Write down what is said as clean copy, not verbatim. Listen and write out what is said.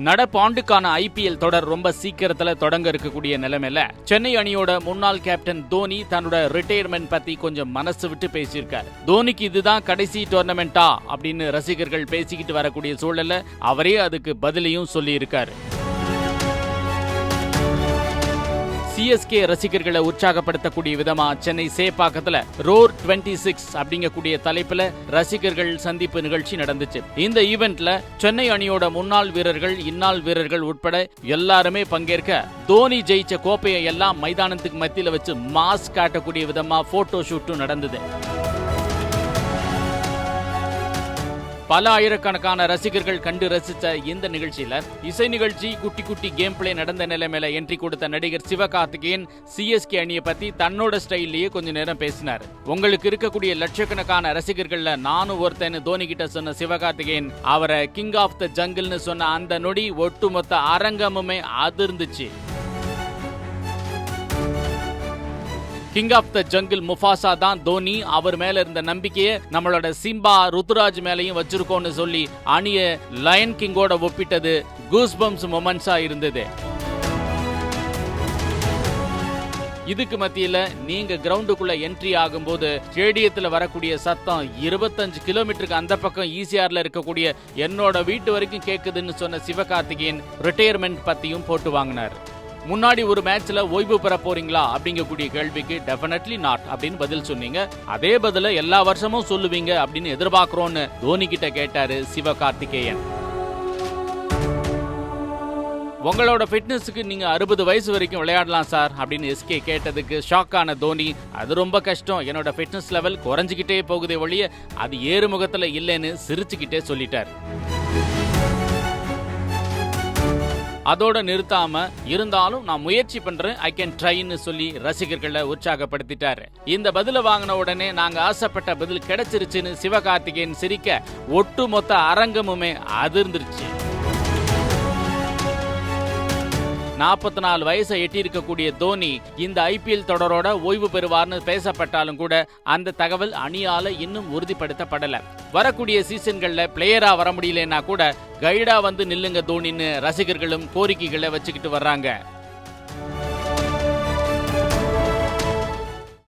நடப்பு ஆண்டுக்கான IPL தொடர் ரொம்ப சீக்கிரத்துல தொடங்க இருக்கக்கூடிய நிலைமையில சென்னை அணியோட முன்னாள் கேப்டன் தோனி தன்னோட ரிட்டையர்மெண்ட் பத்தி கொஞ்சம் மனசு விட்டு பேசியிருக்காரு. தோனிக்கு இதுதான் கடைசி டோர்னமெண்டா அப்படின்னு ரசிகர்கள் பேசிக்கிட்டு வரக்கூடிய சூழல்ல அவரே அதுக்கு பதிலையும் சொல்லி இருக்காரு. CSK ரசிகர்களை உற்சாகப்படுத்தக்கூடிய விதமா சென்னை சேப்பாக்கத்துல ரோர் 26 அப்படிங்கக்கூடிய தலைப்புல ரசிகர்கள் சந்திப்பு நிகழ்ச்சி நடந்துச்சு. இந்த ஈவென்ட்ல சென்னை அணியோட முன்னாள் வீரர்கள், இந்நாள் வீரர்கள் உட்பட எல்லாருமே பங்கேற்க தோனி ஜெயிச்ச கோப்பையை எல்லாம் மைதானத்துக்கு மத்தியில வச்சு மாஸ் காட்டக்கூடிய விதமா போட்டோ ஷூட்டும் நடந்தது. பல ஆயிரக்கணக்கான ரசிகர்கள் கண்டு ரசித்த இந்த நிகழ்ச்சியில இசை நிகழ்ச்சி, குட்டி குட்டி கேம் பிளே நடந்த நிலைமையில என்ட்ரி கொடுத்த நடிகர் சிவகார்த்திகேயன் CSK அணியை பத்தி தன்னோட ஸ்டைல்லயே கொஞ்ச நேரம் பேசினார். உங்களுக்கு இருக்கக்கூடிய லட்சக்கணக்கான ரசிகர்கள்ல நானும் ஒருத்தன்னு தோனி கிட்ட சொன்ன சிவகார்த்திகேயன் அவரை கிங் ஆஃப் த ஜங்கிள்னு சொன்ன அந்த நொடி ஒட்டுமொத்த அரங்கமுமே அதிர்ந்துச்சு. King of the jungle Mufasa தான் தோனி. அவர் மேல இருந்த நம்பிக்கையை நம்மளோட சிம்பா, ருத்துராஜ் மேலையும் வச்சிருக்கோம்னு சொல்லி அணிய லயன் கிங்கோட ஒப்பிட்டது கூஸ்பம்ஸ் மொமெண்ட்ஸா இருந்தது. இதுக்கு மத்தியில நீங்க கிரவுண்டுக்குள்ள என்ட்ரி ஆகும்போது ஸ்டேடியத்துல வரக்கூடிய சத்தம் 25 கிலோமீட்டருக்கு அந்த பக்கம் ECRல இருக்கக்கூடிய என்னோட வீட்டு வரைக்கும் கேக்குதுன்னு சொன்ன சிவகார்த்திகேயன் ரிட்டையர்மெண்ட் பத்தியும் போட்டு வாங்கினார். முன்னாடி ஒரு மேட்ச்ல ஓய்வு பெற போறீங்களா அப்படிங்கக்கூடிய கேள்விக்கு டெஃபினெட்லி நாட் அப்படின்னு பதில் சொன்னீங்க. அதே பதில எல்லா வருஷமும் சொல்லுவீங்க அப்படின்னு எதிர்பார்க்கிறோம்னு தோனி கிட்ட கேட்டாரு சிவகார்த்திகேயன். உங்களோட ஃபிட்னஸுக்கு நீங்க 60 வயசு வரைக்கும் விளையாடலாம் சார் அப்படின்னு SK கேட்டதுக்கு ஷாக்கான தோனி, அது ரொம்ப கஷ்டம், என்னோட ஃபிட்னஸ் லெவல் குறைஞ்சிக்கிட்டே போகுதே ஒழிய அது ஏறுமுகத்துல இல்லைன்னு சிரிச்சுக்கிட்டே சொல்லிட்டார். அதோட நிறுத்தாம இருந்தாலும் நான் முயற்சி பண்றேன், ஐ கேன் ட்ரைன்னு சொல்லி ரசிகர்களை உற்சாகப்படுத்திட்டாரு. இந்த பதில வாங்கின உடனே நாங்க ஆசைப்பட்ட பதில் கிடைச்சிருச்சுன்னு சிவகார்த்திகேயன் சிரிக்க ஒட்டுமொத்த அரங்கமுமே அதிர்ந்துருச்சு. 44 வயசை எட்டி இருக்கக்கூடிய தோனி இந்த IPL தொடரோட ஓய்வு பெறுவார்னு பேசப்பட்டாலும் கூட அந்த தகவல் அணியால இன்னும் உறுதிப்படுத்தப்படல. வரக்கூடிய சீசன்கள்ல பிளேயரா வர முடியலன்னா கூட கைடா வந்து நில்லுங்க தோனின்னு ரசிகர்களும் கோரிக்கைகளை வச்சுக்கிட்டு வர்றாங்க.